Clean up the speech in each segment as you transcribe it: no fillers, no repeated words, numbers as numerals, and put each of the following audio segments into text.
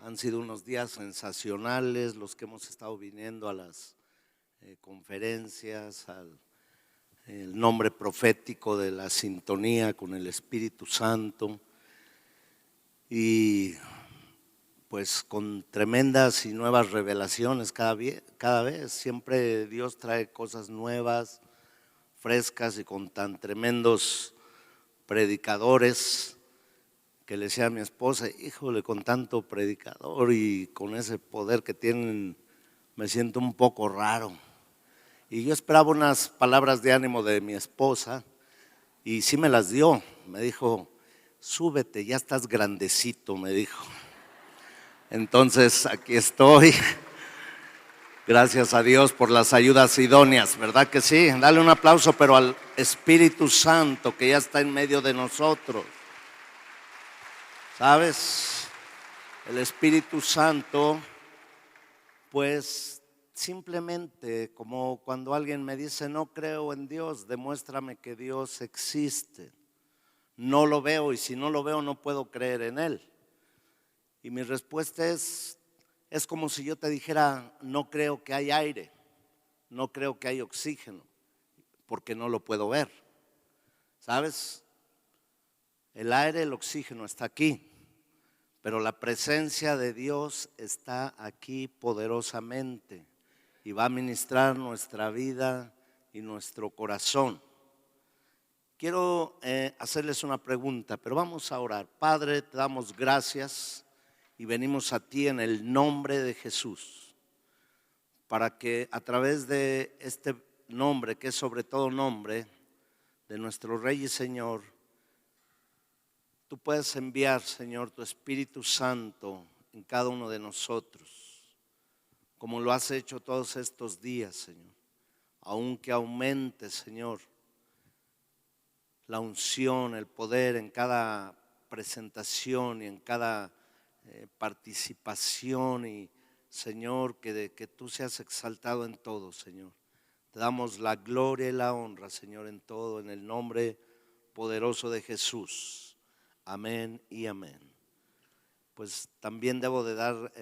Han sido unos días sensacionales los que hemos estado viniendo a las conferencias, al el nombre profético de la sintonía con el Espíritu Santo y pues con tremendas y nuevas revelaciones cada vez. Siempre Dios trae cosas nuevas, frescas y con tan tremendos predicadores que le decía a mi esposa, híjole, con tanto predicador y con ese poder que tienen, me siento un poco raro. Y yo esperaba unas palabras de ánimo de mi esposa y sí me las dio. Me dijo, súbete, ya estás grandecito, me dijo. Entonces aquí estoy. Gracias a Dios por las ayudas idóneas, ¿verdad que sí? Dale un aplauso, pero al Espíritu Santo que ya está en medio de nosotros. ¿Sabes? El Espíritu Santo, pues simplemente como cuando alguien me dice no creo en Dios, demuéstrame que Dios existe. No lo veo y si no lo veo no puedo creer en Él. Y mi respuesta es como si yo te dijera no creo que hay aire, no creo que hay oxígeno, porque no lo puedo ver. ¿Sabes? El aire, el oxígeno está aquí, pero la presencia de Dios está aquí poderosamente y va a ministrar nuestra vida y nuestro corazón. Quiero hacerles una pregunta, pero vamos a orar. Padre, te damos gracias y venimos a ti en el nombre de Jesús, para que a través de este nombre, que es sobre todo nombre, de nuestro Rey y Señor, tú puedes enviar, Señor, tu Espíritu Santo en cada uno de nosotros, como lo has hecho todos estos días, Señor. Aunque aumente, Señor, la unción, el poder en cada presentación y en cada participación y, Señor, que tú seas exaltado en todo, Señor. Te damos la gloria y la honra, Señor, en todo, en el nombre poderoso de Jesús. Amén y amén. Pues también debo de dar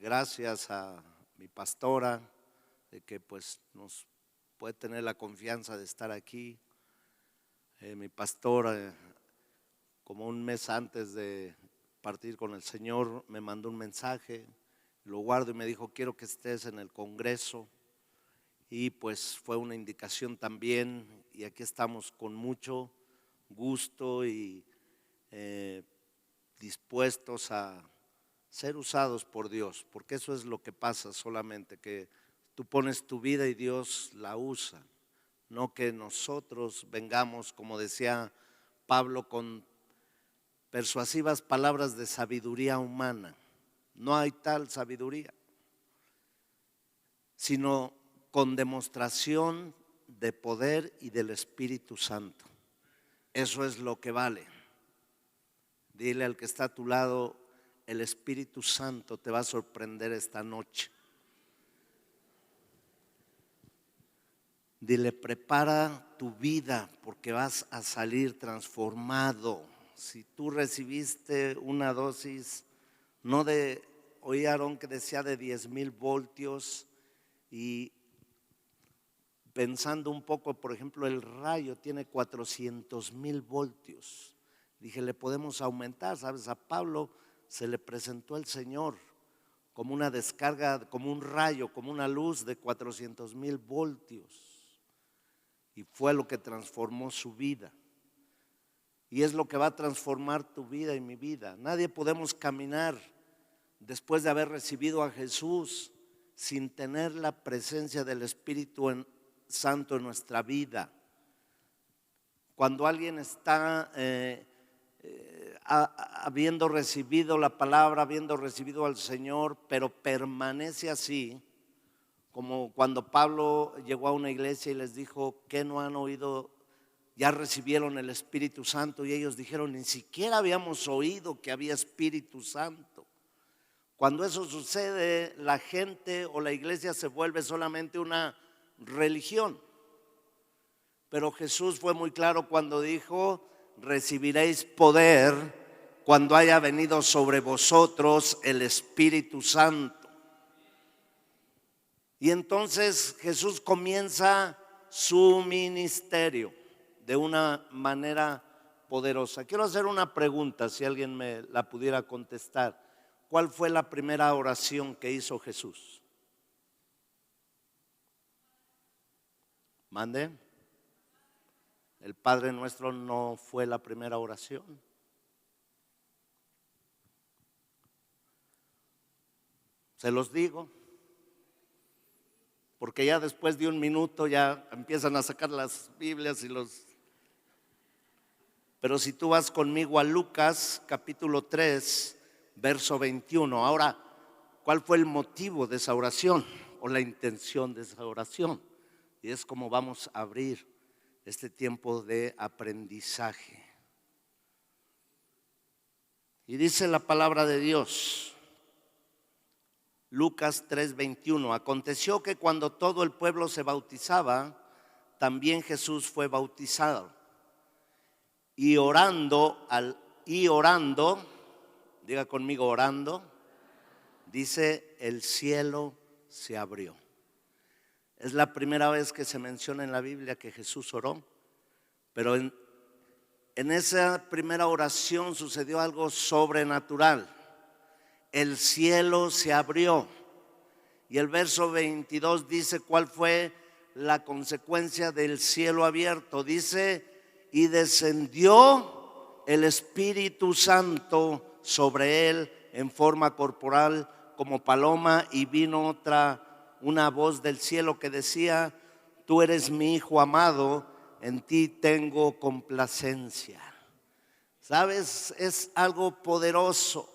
gracias a mi pastora de que pues nos puede tener la confianza de estar aquí. Mi pastora, como un mes antes de partir con el Señor, me mandó un mensaje, lo guardo y me dijo, quiero que estés en el Congreso. Y pues fue una indicación también y aquí estamos con mucho gusto y dispuestos a ser usados por Dios, porque eso es lo que pasa solamente, que tú pones tu vida y Dios la usa, no que nosotros vengamos, como decía Pablo, con persuasivas palabras de sabiduría humana. No hay tal sabiduría, sino con demostración de poder y del Espíritu Santo. Eso es lo que vale. Dile al que está a tu lado, el Espíritu Santo te va a sorprender esta noche. Dile, prepara tu vida porque vas a salir transformado. Si tú recibiste una dosis, no de, oí a Aarón que decía de 10,000 voltios y pensando un poco, por ejemplo, el rayo tiene 400,000 voltios. Dije, le podemos aumentar, ¿sabes? A Pablo se le presentó el Señor como una descarga, como un rayo, como una luz de 400,000 voltios. Y fue lo que transformó su vida. Y es lo que va a transformar tu vida y mi vida. Nadie podemos caminar después de haber recibido a Jesús sin tener la presencia del Espíritu Santo en nuestra vida. Cuando alguien está habiendo recibido la palabra, habiendo recibido al Señor, pero permanece así, como cuando Pablo llegó a una iglesia y les dijo, ¿qué no han oído? Ya recibieron el Espíritu Santo y ellos dijeron, ni siquiera habíamos oído que había Espíritu Santo. Cuando eso sucede, la gente o la iglesia se vuelve solamente una religión. Pero Jesús fue muy claro cuando dijo, recibiréis poder cuando haya venido sobre vosotros el Espíritu Santo. Y entonces Jesús comienza su ministerio de una manera poderosa. Quiero hacer una pregunta, si alguien me la pudiera contestar. ¿Cuál fue la primera oración que hizo Jesús? Mande. El Padre Nuestro no fue la primera oración. Se los digo, porque ya después de un minuto ya empiezan a sacar las Biblias Pero si tú vas conmigo a Lucas capítulo 3, verso 21. Ahora, ¿cuál fue el motivo de esa oración o la intención de esa oración? Y es como vamos a abrir este tiempo de aprendizaje. Y dice la palabra de Dios, Lucas 3:21. Aconteció que cuando todo el pueblo se bautizaba, también Jesús fue bautizado. Y orando, diga conmigo orando, dice, el cielo se abrió. Es la primera vez que se menciona en la Biblia que Jesús oró, pero en esa primera oración sucedió algo sobrenatural. El cielo se abrió. Y el verso 22 dice cuál fue la consecuencia del cielo abierto. Dice, y descendió el Espíritu Santo sobre él en forma corporal como paloma, y vino una voz del cielo que decía, tú eres mi Hijo amado, en ti tengo complacencia. ¿Sabes? Es algo poderoso.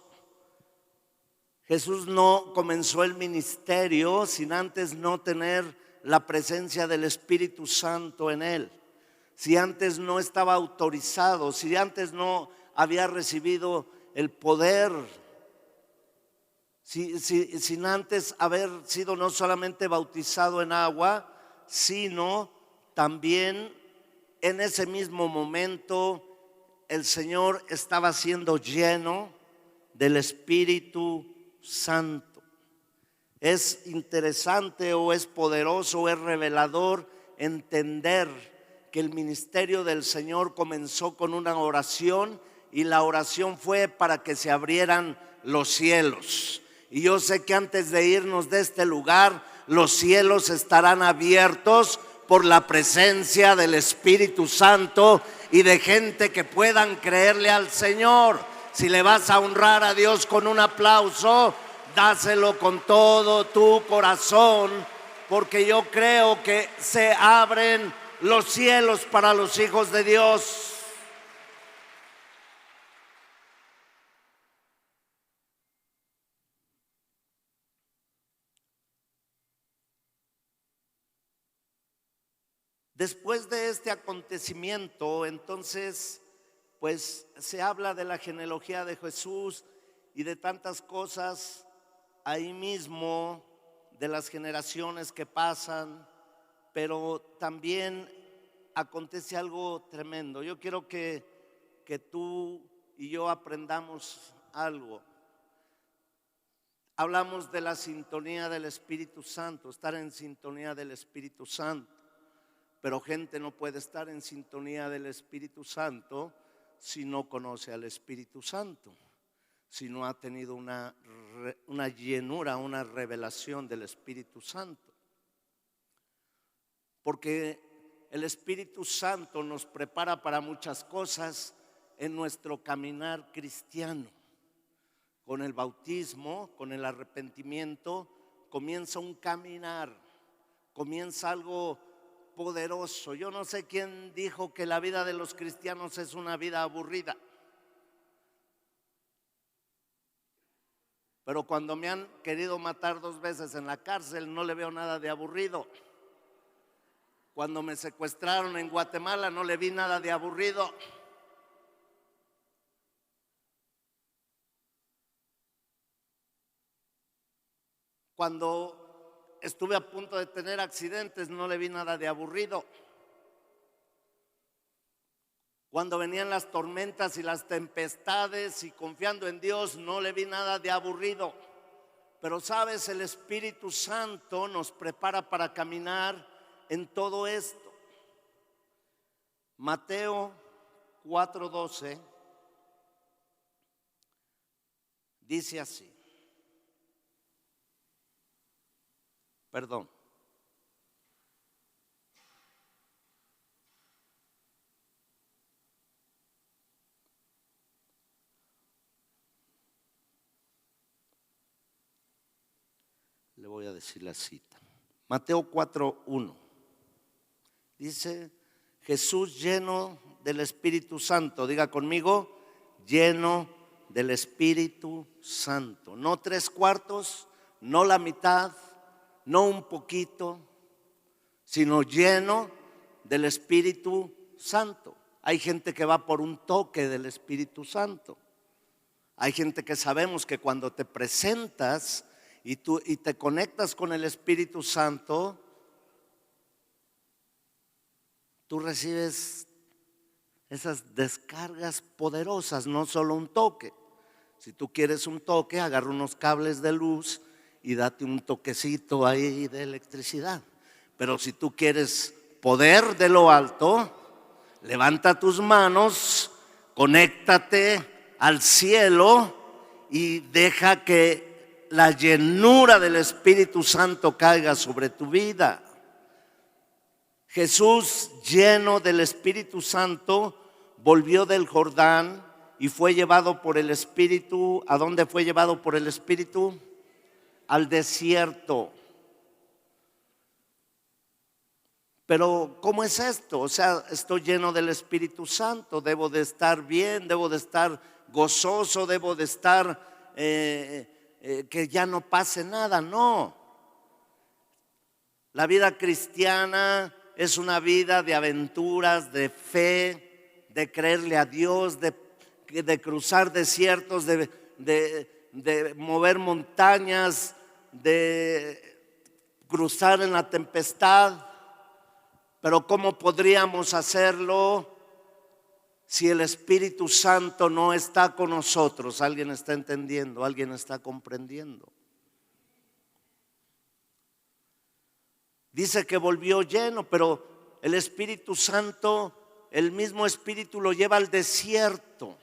Jesús no comenzó el ministerio sin antes no tener la presencia del Espíritu Santo en él. Si antes no estaba autorizado, si antes no había recibido el poder, sin antes haber sido no solamente bautizado en agua, sino también en ese mismo momento el Señor estaba siendo lleno del Espíritu Santo. Es interesante o es poderoso o es revelador entender que el ministerio del Señor comenzó con una oración, y la oración fue para que se abrieran los cielos. Y yo sé que antes de irnos de este lugar, los cielos estarán abiertos por la presencia del Espíritu Santo y de gente que puedan creerle al Señor. Si le vas a honrar a Dios con un aplauso, dáselo con todo tu corazón, porque yo creo que se abren los cielos para los hijos de Dios. Después de este acontecimiento, entonces, pues se habla de la genealogía de Jesús y de tantas cosas ahí mismo, de las generaciones que pasan, pero también acontece algo tremendo. Yo quiero que tú y yo aprendamos algo. Hablamos de la sintonía del Espíritu Santo, estar en sintonía del Espíritu Santo. Pero gente no puede estar en sintonía del Espíritu Santo si no conoce al Espíritu Santo, si no ha tenido una llenura, una revelación del Espíritu Santo. Porque el Espíritu Santo nos prepara para muchas cosas en nuestro caminar cristiano. Con el bautismo, con el arrepentimiento, comienza un caminar, comienza algo poderoso. Yo no sé quién dijo que la vida de los cristianos es una vida aburrida, pero cuando me han querido matar 2 veces en la cárcel, no le veo nada de aburrido. Cuando me secuestraron en Guatemala, no le vi nada de aburrido. Cuando estuve a punto de tener accidentes, no le vi nada de aburrido. Cuando venían las tormentas y las tempestades y confiando en Dios, no le vi nada de aburrido. Pero sabes, el Espíritu Santo nos prepara para caminar en todo esto. Mateo 4:12 dice así. Perdón. Le voy a decir la cita. Mateo 4:1. Dice, Jesús lleno del Espíritu Santo. Diga conmigo, lleno del Espíritu Santo. No 3/4, no la mitad, no un poquito, sino lleno del Espíritu Santo. Hay gente que va por un toque del Espíritu Santo. Hay gente que sabemos que cuando te presentas y te conectas con el Espíritu Santo, tú recibes esas descargas poderosas, no solo un toque. Si tú quieres un toque, agarra unos cables de luz y date un toquecito ahí de electricidad. Pero si tú quieres poder de lo alto, levanta tus manos, conéctate al cielo y deja que la llenura del Espíritu Santo caiga sobre tu vida. Jesús, lleno del Espíritu Santo, volvió del Jordán y fue llevado por el Espíritu. ¿A dónde fue llevado por el Espíritu? Al desierto. Pero ¿cómo es esto? O sea, estoy lleno del Espíritu Santo, debo de estar bien, debo de estar gozoso, debo de estar que ya no pase nada. No. La vida cristiana es una vida de aventuras, de fe, de creerle a Dios, de cruzar desiertos, de mover montañas, de cruzar en la tempestad. Pero ¿cómo podríamos hacerlo si el Espíritu Santo no está con nosotros? ¿Alguien está entendiendo? ¿Alguien está comprendiendo? Dice que volvió lleno, pero el Espíritu Santo, el mismo Espíritu lo lleva al desierto.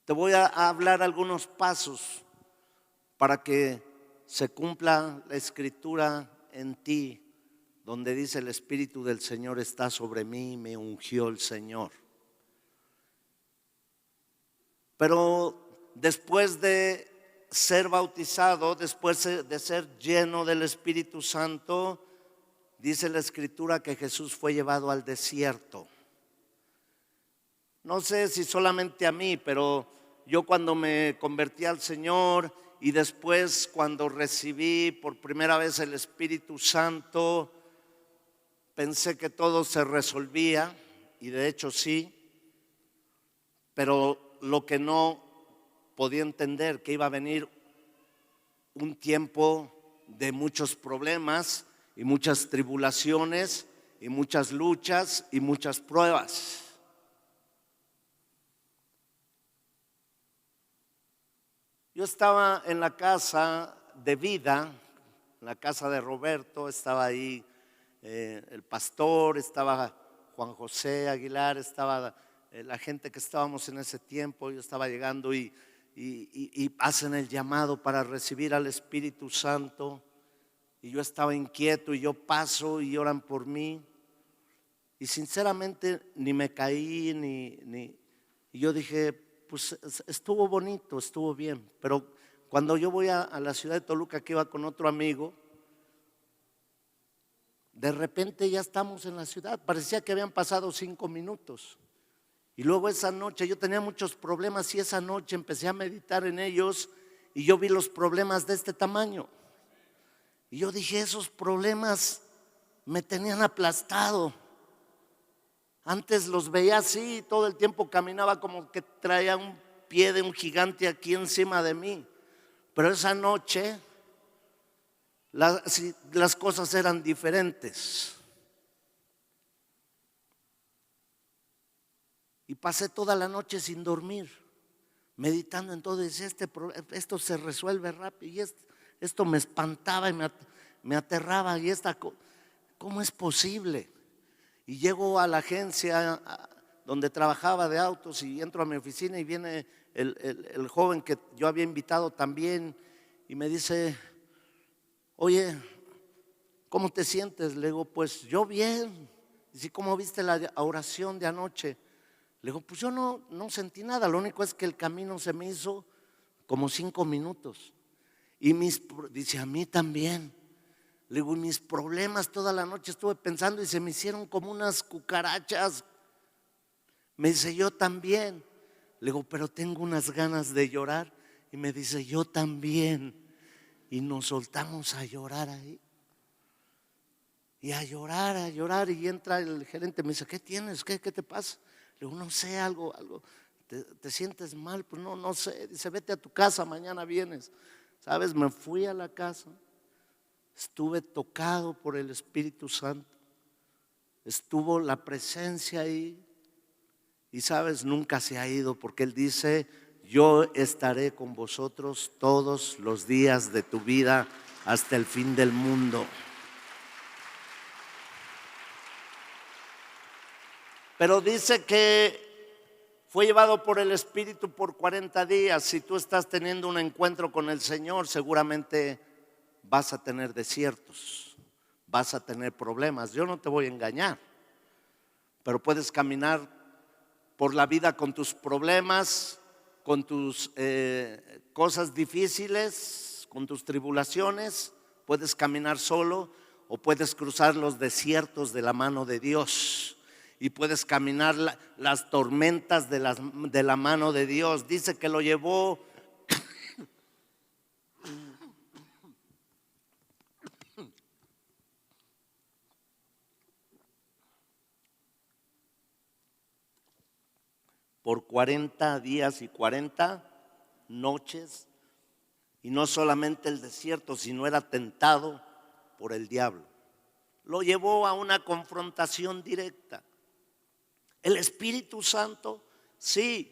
Te voy a hablar algunos pasos para que se cumpla la Escritura en ti, donde dice el Espíritu del Señor está sobre mí, me ungió el Señor. Pero después de ser bautizado, después de ser lleno del Espíritu Santo, dice la Escritura que Jesús fue llevado al desierto. No sé si solamente a mí, pero yo cuando me convertí al Señor y después cuando recibí por primera vez el Espíritu Santo, pensé que todo se resolvía, y de hecho sí, pero lo que no podía entender, que iba a venir un tiempo de muchos problemas y muchas tribulaciones y muchas luchas y muchas pruebas. Yo estaba en la casa de vida, en la casa de Roberto, estaba ahí el pastor, estaba Juan José Aguilar, estaba la gente que estábamos en ese tiempo. Yo estaba llegando y hacen el llamado para recibir al Espíritu Santo, y yo estaba inquieto y yo paso y oran por mí, y sinceramente ni me caí y yo dije, pues estuvo bonito, estuvo bien. Pero cuando yo voy a la ciudad de Toluca, que iba con otro amigo, de repente ya estamos en la ciudad, parecía que habían pasado 5 minutos. Y luego esa noche yo tenía muchos problemas, y esa noche empecé a meditar en ellos y yo vi los problemas de este tamaño. Y yo dije, esos problemas me tenían aplastado. Antes los veía así, todo el tiempo caminaba como que traía un pie de un gigante aquí encima de mí. Pero esa noche las cosas eran diferentes. Y pasé toda la noche sin dormir, meditando en todo. Y decía, esto se resuelve rápido. Y esto me espantaba y me aterraba. Y ¿cómo es posible? Y llego a la agencia donde trabajaba de autos y entro a mi oficina y viene el joven que yo había invitado también y me dice, oye, ¿cómo te sientes? Le digo, pues yo bien. Dice, ¿cómo viste la oración de anoche? Le digo, pues yo no sentí nada, lo único es que el camino se me hizo como 5 minutos. Y dice, a mí también. Le digo, mis problemas toda la noche estuve pensando y se me hicieron como unas cucarachas. Me dice, yo también. Le digo, pero tengo unas ganas de llorar. Y me dice, yo también. Y nos soltamos a llorar ahí. Y a llorar. Y entra el gerente, me dice, ¿qué tienes? ¿Qué te pasa? Le digo, no sé, algo. ¿Te sientes mal? Pues no sé. Dice, vete a tu casa, mañana vienes. ¿Sabes? Me fui a la casa. Estuve tocado por el Espíritu Santo. Estuvo la presencia ahí. Y sabes, nunca se ha ido, porque Él dice, yo estaré con vosotros todos los días de tu vida hasta el fin del mundo. Pero dice que fue llevado por el Espíritu por 40 días. Si tú estás teniendo un encuentro con el Señor, seguramente vas a tener desiertos, vas a tener problemas. Yo no te voy a engañar, pero puedes caminar por la vida con tus problemas, con tus cosas difíciles, con tus tribulaciones. Puedes caminar solo o puedes cruzar los desiertos de la mano de Dios. Y puedes caminar las tormentas de la mano de Dios. Dice que lo llevó por 40 días y 40 noches. Y no solamente el desierto, sino era tentado por el diablo. Lo llevó a una confrontación directa. El Espíritu Santo, sí,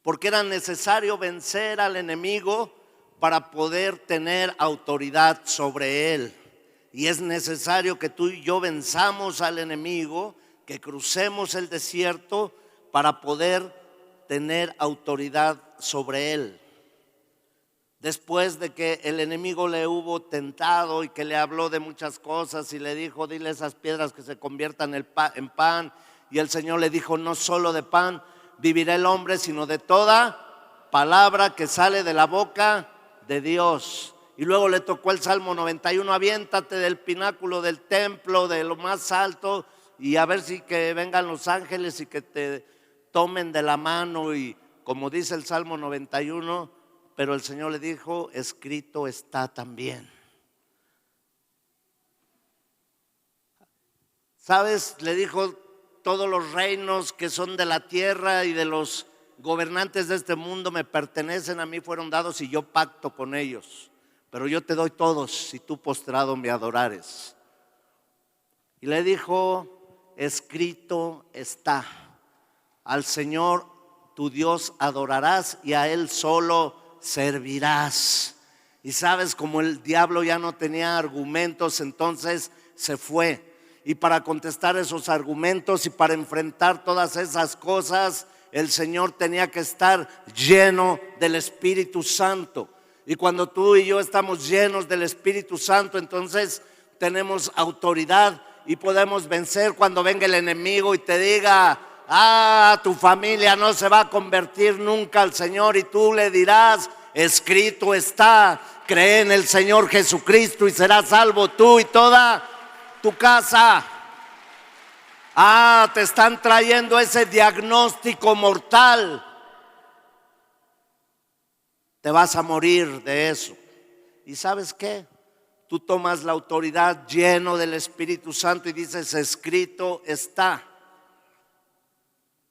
porque era necesario vencer al enemigo para poder tener autoridad sobre él. Y es necesario que tú y yo venzamos al enemigo, que crucemos el desierto para poder tener autoridad sobre él. Después de que el enemigo le hubo tentado y que le habló de muchas cosas y le dijo, dile a esas piedras que se conviertan en pan. Y el Señor le dijo, no solo de pan vivirá el hombre, sino de toda palabra que sale de la boca de Dios. Y luego le tocó el Salmo 91, aviéntate del pináculo del templo, de lo más alto, y a ver si que vengan los ángeles y que te tomen de la mano. Y como dice el Salmo 91, pero el Señor le dijo, escrito está también. ¿Sabes? Le dijo, todos los reinos que son de la tierra y de los gobernantes de este mundo me pertenecen a mí, fueron dados y yo pacto con ellos. Pero yo te doy todos si tú postrado me adorares. Y le dijo, escrito está, al Señor tu Dios adorarás y a Él solo servirás. Y sabes, como el diablo ya no tenía argumentos, entonces se fue. Y para contestar esos argumentos y para enfrentar todas esas cosas, el Señor tenía que estar lleno del Espíritu Santo. Y cuando tú y yo estamos llenos del Espíritu Santo, entonces tenemos autoridad y podemos vencer cuando venga el enemigo y te diga, tu familia no se va a convertir nunca al Señor, y tú le dirás, escrito está, cree en el Señor Jesucristo y serás salvo tú y toda tu casa. Te están trayendo ese diagnóstico mortal. Te vas a morir de eso. ¿Y sabes qué? Tú tomas la autoridad lleno del Espíritu Santo y dices, escrito está.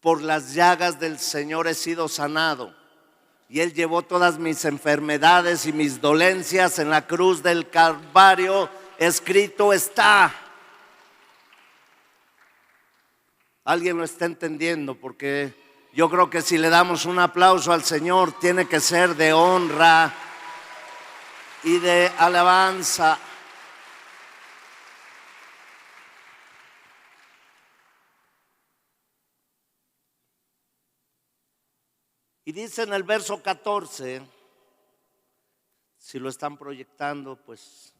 Por las llagas del Señor he sido sanado. Y Él llevó todas mis enfermedades y mis dolencias en la cruz del Calvario. Escrito está. Alguien lo está entendiendo, porque yo creo que si le damos un aplauso al Señor, tiene que ser de honra y de alabanza. Y dice en el verso 14, si lo están proyectando, pues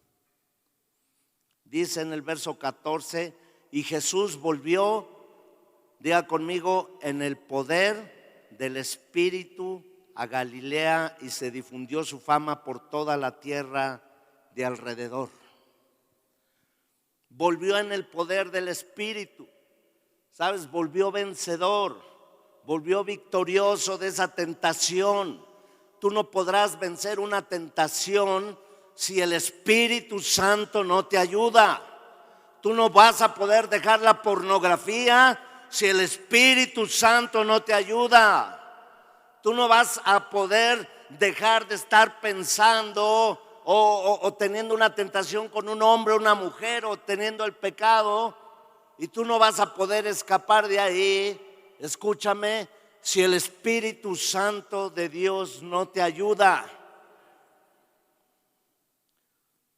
dice en el verso 14, y Jesús volvió, diga conmigo, en el poder del Espíritu a Galilea, y se difundió su fama por toda la tierra de alrededor. Volvió en el poder del Espíritu, ¿sabes? Volvió vencedor, volvió victorioso de esa tentación. Tú no podrás vencer una tentación si el Espíritu Santo no te ayuda. Tú no vas a poder dejar la pornografía si el Espíritu Santo no te ayuda. Tú no vas a poder dejar de estar pensando o teniendo una tentación con un hombre o una mujer, o teniendo el pecado, y tú no vas a poder escapar de ahí. Escúchame, si el Espíritu Santo de Dios no te ayuda.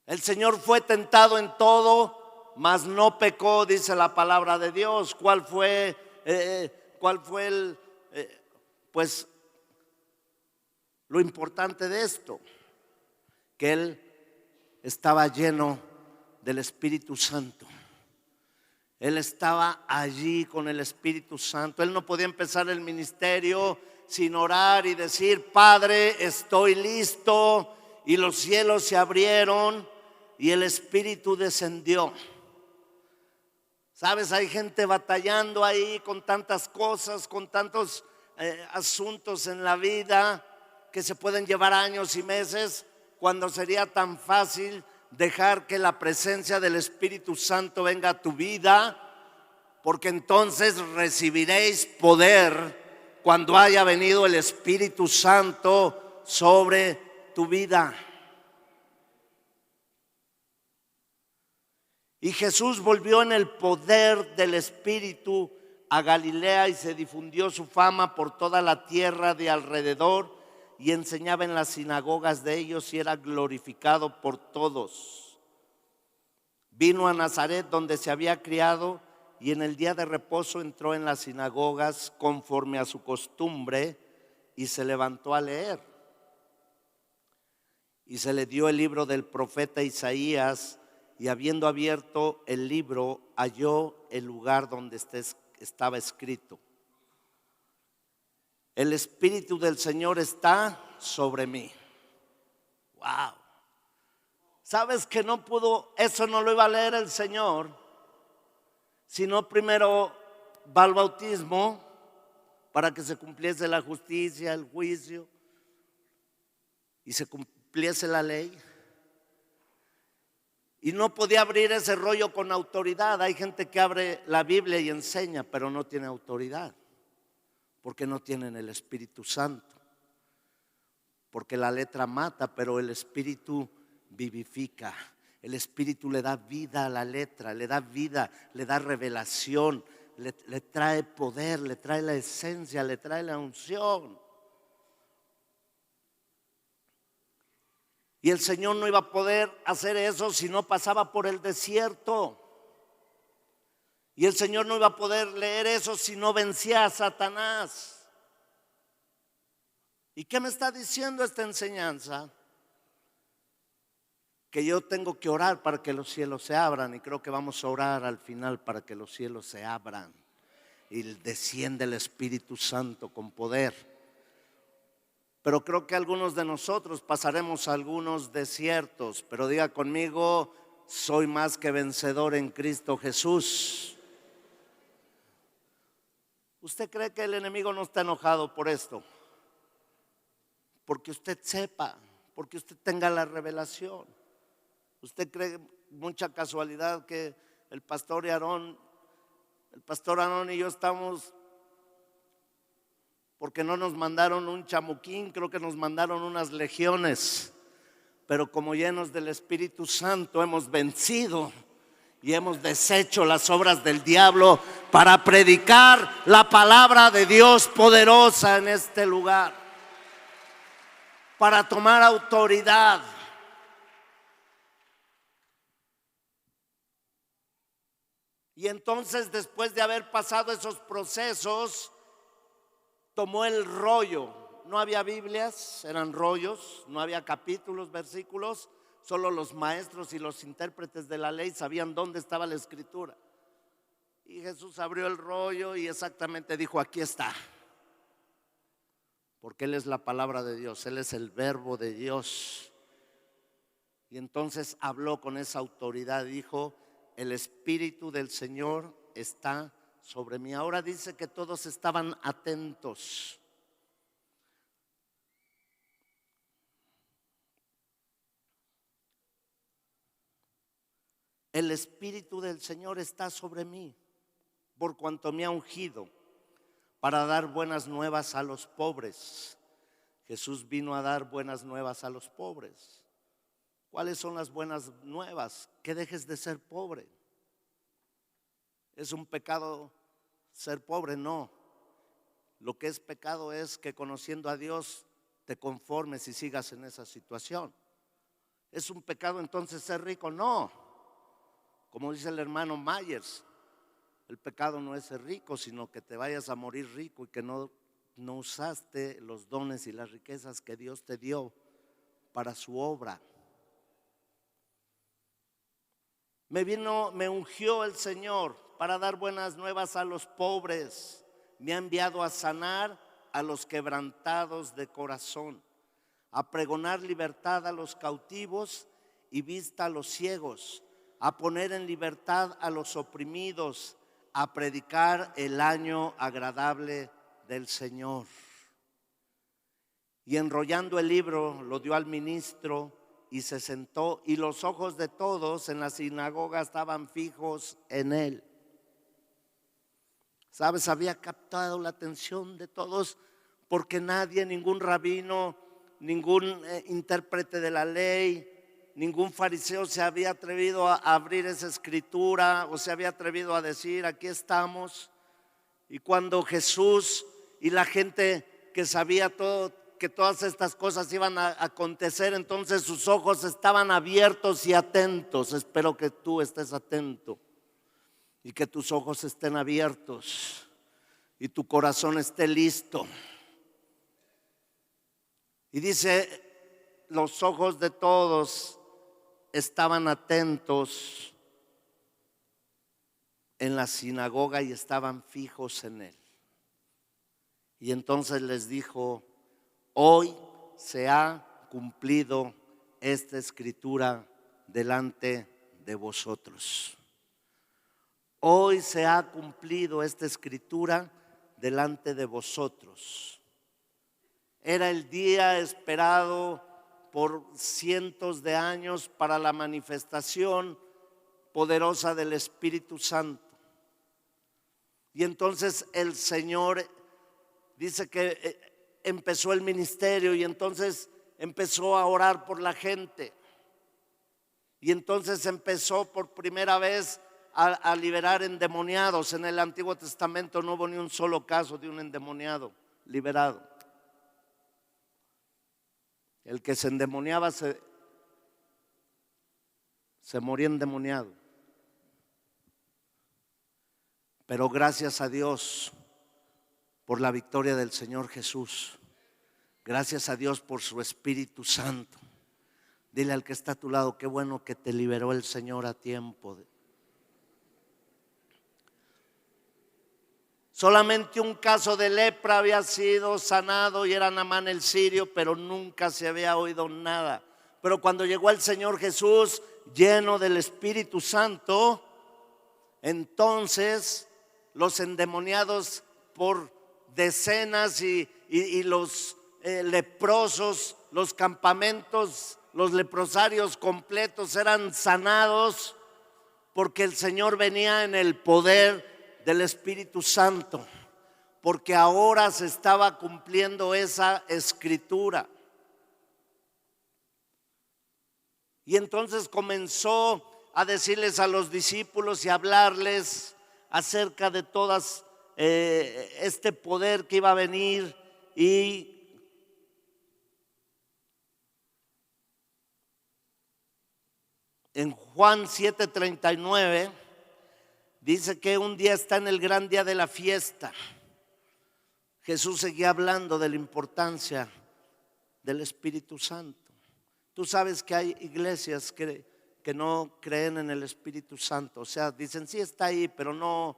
El Señor fue tentado en todo, mas no pecó, dice la palabra de Dios. ¿Cuál fue pues lo importante de esto? Que Él estaba lleno del Espíritu Santo. Él estaba allí con el Espíritu Santo. Él no podía empezar el ministerio sin orar y decir: Padre, estoy listo. Y los cielos se abrieron y el Espíritu descendió. Sabes, hay gente batallando ahí con tantas cosas, con tantos asuntos en la vida que se pueden llevar años y meses, cuando sería tan fácil dejar que la presencia del Espíritu Santo venga a tu vida, porque entonces recibiréis poder cuando haya venido el Espíritu Santo sobre tu vida. Y Jesús volvió en el poder del Espíritu a Galilea, y se difundió su fama por toda la tierra de alrededor, y enseñaba en las sinagogas de ellos y era glorificado por todos. Vino a Nazaret, donde se había criado, y en el día de reposo entró en las sinagogas conforme a su costumbre, y se levantó a leer. Y se le dio el libro del profeta Isaías, y habiendo abierto el libro, halló el lugar donde estaba escrito: el Espíritu del Señor está sobre mí. Wow. ¿Sabes que no pudo? Eso no lo iba a leer el Señor, sino primero va al bautismo para que se cumpliese la justicia, el juicio, y se cumpliese la ley. Y no podía abrir ese rollo con autoridad. Hay gente que abre la Biblia y enseña, pero no tiene autoridad, porque no tienen el Espíritu Santo. Porque la letra mata, pero el Espíritu vivifica. El Espíritu le da vida a la letra, le da vida, le da revelación, le trae poder, le trae la esencia, le trae la unción. Y el Señor no iba a poder hacer eso si no pasaba por el desierto. Y el Señor no iba a poder leer eso si no vencía a Satanás. ¿Y qué me está diciendo esta enseñanza? Que yo tengo que orar para que los cielos se abran, y creo que vamos a orar al final para que los cielos se abran y desciende el Espíritu Santo con poder. Pero creo que algunos de nosotros pasaremos algunos desiertos, pero diga conmigo: soy más que vencedor en Cristo Jesús. ¿Usted cree que el enemigo no está enojado por esto? Porque usted sepa, porque usted tenga la revelación. ¿Usted cree mucha casualidad que el pastor Aarón y yo estamos porque no nos mandaron un chamuquín? Creo que nos mandaron unas legiones, pero como llenos del Espíritu Santo hemos vencido y hemos deshecho las obras del diablo para predicar la palabra de Dios poderosa en este lugar, para tomar autoridad. Y entonces, después de haber pasado esos procesos, tomó el rollo. No había Biblias, eran rollos, no había capítulos, versículos. Solo los maestros y los intérpretes de la ley sabían dónde estaba la escritura. Y Jesús abrió el rollo y exactamente dijo: aquí está. Porque Él es la palabra de Dios, Él es el verbo de Dios. Y entonces habló con esa autoridad, dijo: el Espíritu del Señor está sobre mí. Ahora dice que todos estaban atentos. El Espíritu del Señor está sobre mí, por cuanto me ha ungido para dar buenas nuevas a los pobres. Jesús vino a dar buenas nuevas a los pobres. ¿Cuáles son las buenas nuevas? Que dejes de ser pobre. ¿Es un pecado ser pobre? No. Lo que es pecado es que, conociendo a Dios, te conformes y sigas en esa situación. ¿Es un pecado entonces ser rico? No. Como dice el hermano Myers, el pecado no es ser rico, sino que te vayas a morir rico y que no usaste los dones y las riquezas que Dios te dio para su obra. Me ungió el Señor para dar buenas nuevas a los pobres. Me ha enviado a sanar a los quebrantados de corazón, a pregonar libertad a los cautivos y vista a los ciegos, a poner en libertad a los oprimidos, a predicar el año agradable del Señor. Y enrollando el libro lo dio al ministro y se sentó, y los ojos de todos en la sinagoga estaban fijos en él. ¿Sabes? Había captado la atención de todos, porque nadie, ningún rabino, ningún intérprete de la ley, ningún fariseo se había atrevido a abrir esa escritura o se había atrevido a decir: aquí estamos. Y cuando Jesús y la gente que sabía todo, que todas estas cosas iban a acontecer, entonces sus ojos estaban abiertos y atentos. Espero que tú estés atento y que tus ojos estén abiertos y tu corazón esté listo. Y dice: los ojos de todos estaban atentos en la sinagoga y estaban fijos en él. Y entonces les dijo: hoy se ha cumplido esta escritura delante de vosotros. Hoy se ha cumplido esta escritura delante de vosotros. Era el día esperado por cientos de años para la manifestación poderosa del Espíritu Santo. Y entonces el Señor dice que empezó el ministerio y entonces empezó a orar por la gente. Y entonces empezó por primera vez a liberar endemoniados. En el Antiguo Testamento no hubo ni un solo caso de un endemoniado liberado. El que se endemoniaba se moría endemoniado. Pero gracias a Dios por la victoria del Señor Jesús. Gracias a Dios por su Espíritu Santo. Dile al que está a tu lado: qué bueno que te liberó el Señor a tiempo. Solamente un caso de lepra había sido sanado y era Naamán el sirio, pero nunca se había oído nada. Pero cuando llegó el Señor Jesús lleno del Espíritu Santo, entonces los endemoniados por decenas y los leprosos, los campamentos, los leprosarios completos eran sanados, porque el Señor venía en el poder del Espíritu Santo, porque ahora se estaba cumpliendo esa escritura. Y entonces comenzó a decirles a los discípulos y hablarles acerca de todas este poder que iba a venir. Y en Juan 7:39 dice que un día está en el gran día de la fiesta. Jesús seguía hablando de la importancia del Espíritu Santo. Tú sabes que hay iglesias que no creen en el Espíritu Santo. O sea, dicen sí está ahí, pero no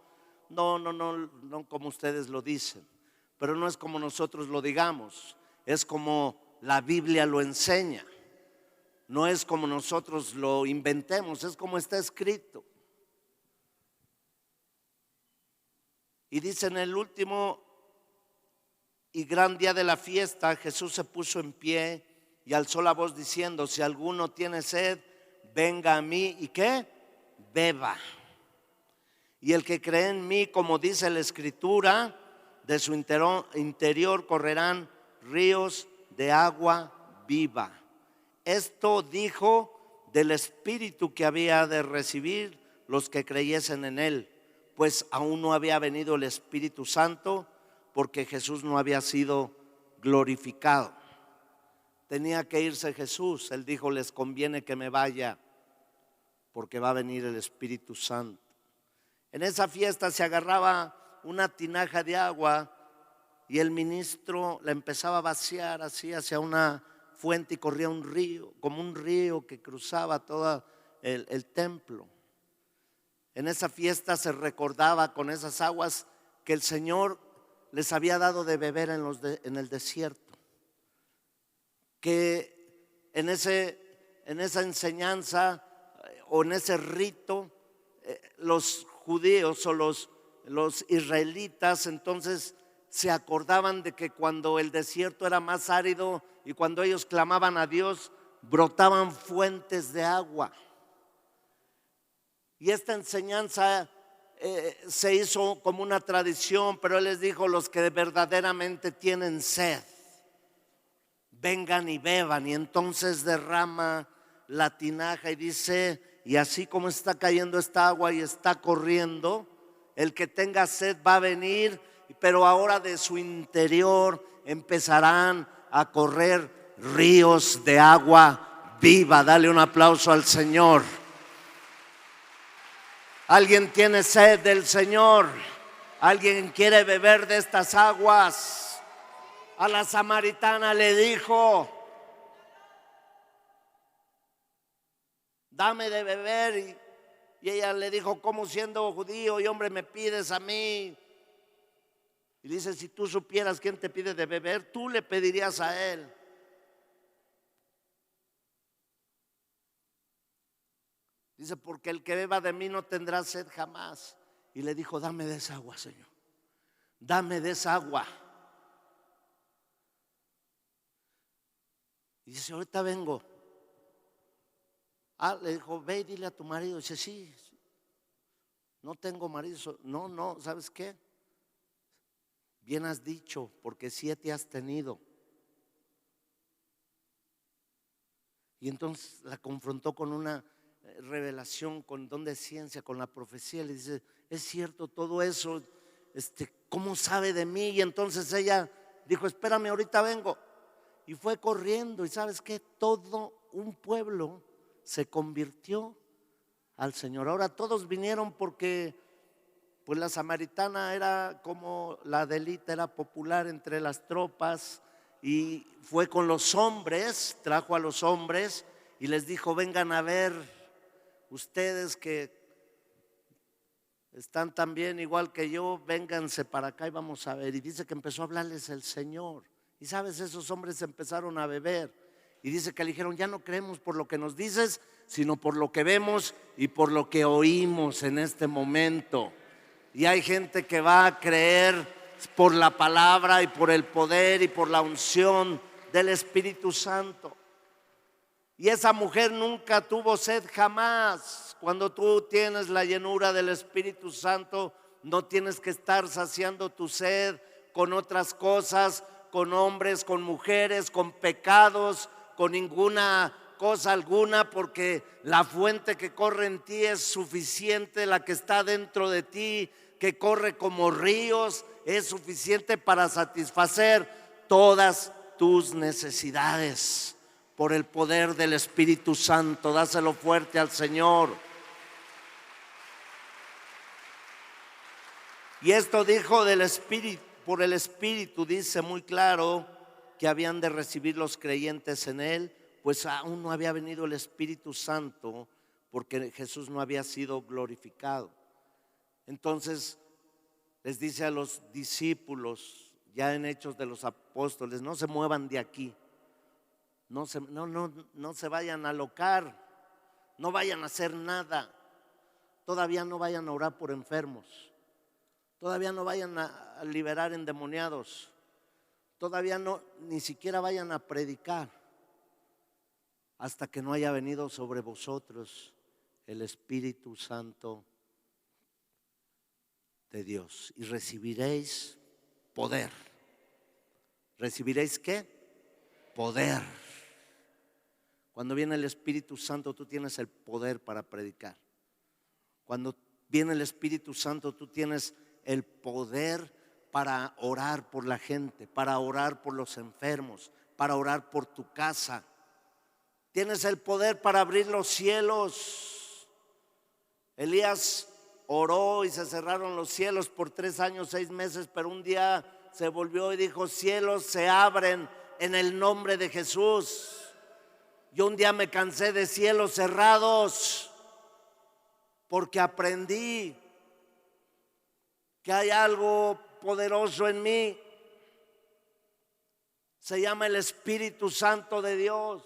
como ustedes lo dicen. Pero no es como nosotros lo digamos. Es como la Biblia lo enseña. No es como nosotros lo inventemos, es como está escrito. Y dice: en el último y gran día de la fiesta, Jesús se puso en pie y alzó la voz diciendo: si alguno tiene sed, venga a mí y ¿qué? Beba. Y el que cree en mí, como dice la Escritura, de su interior correrán ríos de agua viva. Esto dijo del Espíritu que había de recibir los que creyesen en él, pues aún no había venido el Espíritu Santo, porque Jesús no había sido glorificado. Tenía que irse Jesús. Él dijo: les conviene que me vaya, porque va a venir el Espíritu Santo. En esa fiesta se agarraba una tinaja de agua y el ministro la empezaba a vaciar así hacia una fuente, y corría un río, como un río que cruzaba todo el templo. En esa fiesta se recordaba con esas aguas que el Señor les había dado de beber en el desierto. Que en esa enseñanza o en ese rito, los judíos o los israelitas entonces se acordaban de que cuando el desierto era más árido y cuando ellos clamaban a Dios, brotaban fuentes de agua. Y esta enseñanza se hizo como una tradición, pero Él les dijo: los que verdaderamente tienen sed, vengan y beban. Y entonces derrama la tinaja y dice: y así como está cayendo esta agua y está corriendo, el que tenga sed va a venir, pero ahora de su interior empezarán a correr ríos de agua viva. Dale un aplauso al Señor. ¿Alguien tiene sed del Señor? ¿Alguien quiere beber de estas aguas? A la samaritana le dijo: dame de beber. Y ella le dijo: ¿cómo siendo judío y hombre me pides a mí? Y dice: si tú supieras quién te pide de beber, tú le pedirías a él. Dice: porque el que beba de mí no tendrá sed jamás. Y le dijo: dame de esa agua, Señor, dame de esa agua. Y dice: ahorita vengo. Le dijo: ve y dile a tu marido. Dice: sí, no tengo marido. No, ¿sabes qué? Bien has dicho, porque 7 has tenido. Y entonces la confrontó con una revelación, con don de ciencia, con la profecía. Le dice: es cierto todo eso, ¿cómo sabe de mí? Y entonces ella dijo: espérame, ahorita vengo. Y fue corriendo, y ¿sabes qué? Todo un pueblo se convirtió al Señor. Ahora todos vinieron porque pues la samaritana era como la adelita, era popular entre las tropas, y fue con los hombres, trajo a los hombres y les dijo: vengan a ver, ustedes que están también igual que yo, vénganse para acá y vamos a ver. Y dice que empezó a hablarles el Señor. Y sabes, esos hombres empezaron a beber. Y dice que le dijeron: ya no creemos por lo que nos dices, sino por lo que vemos y por lo que oímos en este momento. Y hay gente que va a creer por la palabra y por el poder y por la unción del Espíritu Santo. Y esa mujer nunca tuvo sed jamás. Cuando tú tienes la llenura del Espíritu Santo, no tienes que estar saciando tu sed con otras cosas, con hombres, con mujeres, con pecados, con ninguna cosa alguna, porque la fuente que corre en ti es suficiente, la que está dentro de ti, que corre como ríos, es suficiente para satisfacer todas tus necesidades por el poder del Espíritu Santo. Dáselo fuerte al Señor. Y esto dijo del Espíritu, por el Espíritu, dice muy claro que habían de recibir los creyentes en Él, pues aún no había venido el Espíritu Santo, porque Jesús no había sido glorificado. Entonces les dice a los discípulos, ya en Hechos de los Apóstoles, no se muevan de aquí, no se vayan a alocar, no vayan a hacer nada, todavía no vayan a orar por enfermos, todavía no vayan a liberar endemoniados, todavía no, ni siquiera vayan a predicar, hasta que no haya venido sobre vosotros el Espíritu Santo de Dios, y recibiréis poder. ¿Recibiréis qué? Poder. Cuando viene el Espíritu Santo, tú tienes el poder para predicar. Cuando viene el Espíritu Santo, tú tienes el poder para orar por la gente, para orar por los enfermos, para orar por tu casa. Tienes el poder para abrir los cielos. Elías oró y se cerraron los cielos por 3 años, 6 meses, pero un día se volvió y dijo: cielos se abren en el nombre de Jesús. Yo un día me cansé de cielos cerrados, porque aprendí que hay algo poderoso en mí. Se llama el Espíritu Santo de Dios.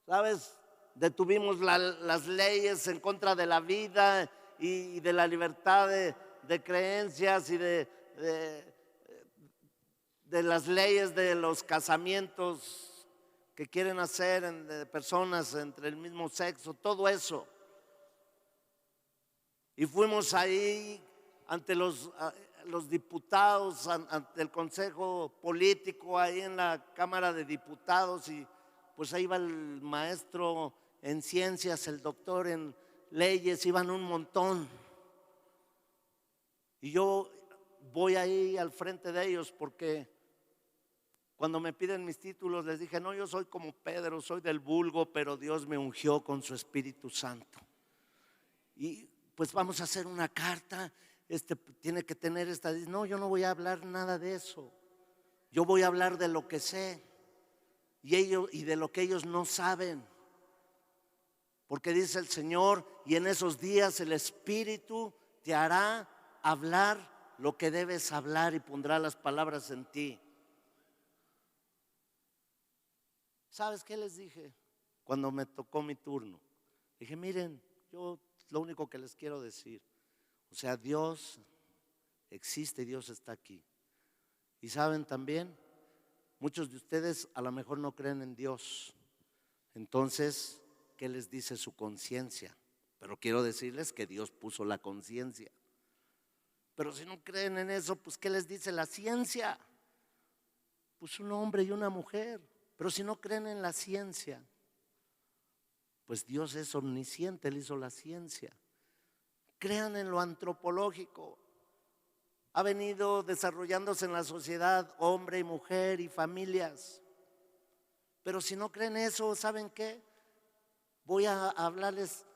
¿Sabes? Detuvimos las leyes en contra de la vida y de la libertad de creencias, y de las leyes de los casamientos que quieren hacer de personas entre el mismo sexo, todo eso. Y fuimos ahí ante los diputados, ante el Consejo Político, ahí en la Cámara de Diputados, y pues ahí va el maestro en ciencias, el doctor en leyes, iban un montón. Y yo voy ahí al frente de ellos, porque cuando me piden mis títulos les dije: no, yo soy como Pedro, soy del vulgo, pero Dios me ungió con su Espíritu Santo. Y pues vamos a hacer una carta, tiene que tener esta. No, yo no voy a hablar nada de eso. Yo voy a hablar de lo que sé y de lo que ellos no saben. Porque dice el Señor: y en esos días el Espíritu te hará hablar lo que debes hablar y pondrá las palabras en ti. ¿Sabes qué les dije cuando me tocó mi turno? Dije: miren, yo lo único que les quiero decir, o sea, Dios existe, Dios está aquí. Y saben también, muchos de ustedes a lo mejor no creen en Dios. Entonces, ¿qué les dice su conciencia? Pero quiero decirles que Dios puso la conciencia. Pero si no creen en eso, pues ¿qué les dice la ciencia? Pues un hombre y una mujer. Pero si no creen en la ciencia, pues Dios es omnisciente, Él hizo la ciencia. Crean en lo antropológico. Ha venido desarrollándose en la sociedad hombre y mujer y familias. Pero si no creen eso, ¿saben qué? Voy a hablarles,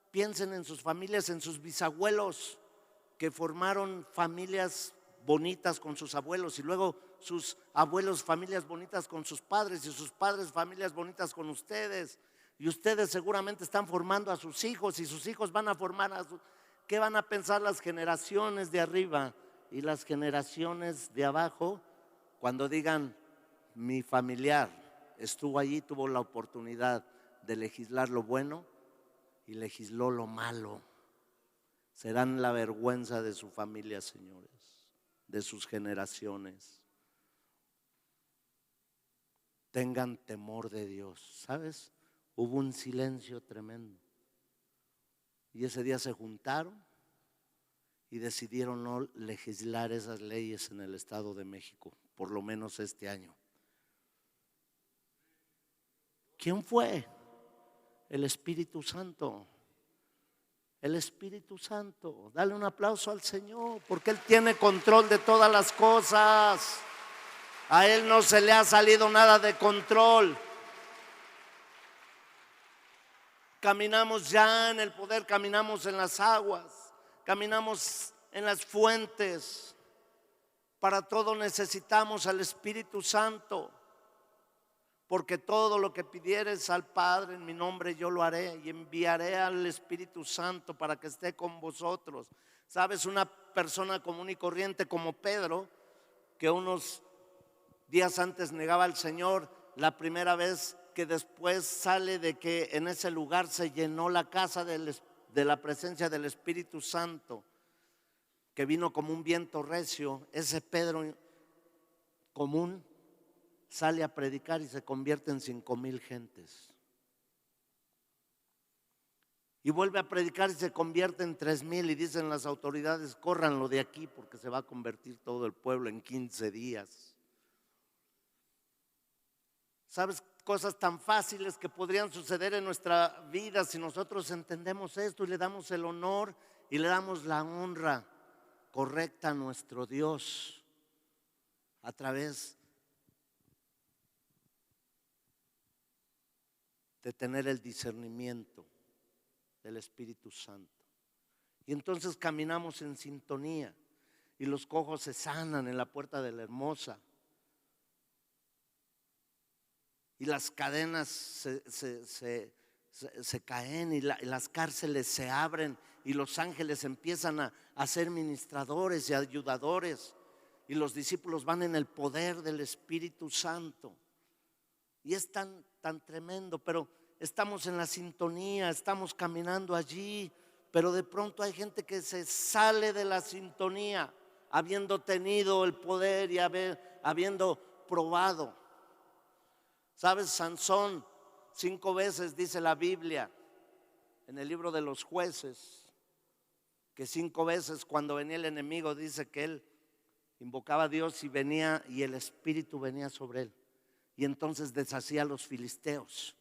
piensen en sus familias, en sus bisabuelos, que formaron familias bonitas con sus abuelos, y luego sus abuelos familias bonitas con sus padres, y sus padres familias bonitas con ustedes. Y ustedes seguramente están formando a sus hijos, y sus hijos van a formar a sus. ¿Qué van a pensar las generaciones de arriba y las generaciones de abajo cuando digan: mi familiar estuvo allí, tuvo la oportunidad de legislar lo bueno y legisló lo malo? Serán la vergüenza de su familia, señores, de sus generaciones. Tengan temor de Dios. ¿Sabes? Hubo un silencio tremendo. Y ese día se juntaron y decidieron no legislar esas leyes en el Estado de México, por lo menos este año. ¿Quién fue? El Espíritu Santo. El Espíritu Santo. Dale un aplauso al Señor, porque Él tiene control de todas las cosas. A Él no se le ha salido nada de control. Caminamos ya en el poder, caminamos en las aguas, caminamos en las fuentes. Para todo necesitamos al Espíritu Santo, porque todo lo que pidieres al Padre en mi nombre yo lo haré, y enviaré al Espíritu Santo para que esté con vosotros. Sabes, una persona común y corriente como Pedro, que unos días antes negaba al Señor, la primera vez que después sale de que en ese lugar se llenó la casa de la presencia del Espíritu Santo, que vino como un viento recio, ese Pedro común sale a predicar y se convierte en 5,000 gentes. Y vuelve a predicar y se convierte en 3,000, y dicen las autoridades: córranlo de aquí porque se va a convertir todo el pueblo en 15 días. ¿Sabes? Cosas tan fáciles que podrían suceder en nuestra vida si nosotros entendemos esto y le damos el honor y le damos la honra correcta a nuestro Dios a través de tener el discernimiento del Espíritu Santo. Y entonces caminamos en sintonía y los cojos se sanan en la puerta de la Hermosa. Y las cadenas se caen y las cárceles se abren y los ángeles empiezan a ser ministradores y ayudadores, y los discípulos van en el poder del Espíritu Santo. Y es tan tremendo, pero estamos en la sintonía, estamos caminando allí, pero de pronto hay gente que se sale de la sintonía, habiendo tenido el poder y habiendo probado. ¿Sabes? Sansón 5 veces dice la Biblia en el libro de los Jueces, que 5 veces cuando venía el enemigo dice que él invocaba a Dios y venía, y el Espíritu venía sobre él, y entonces deshacía a los filisteos.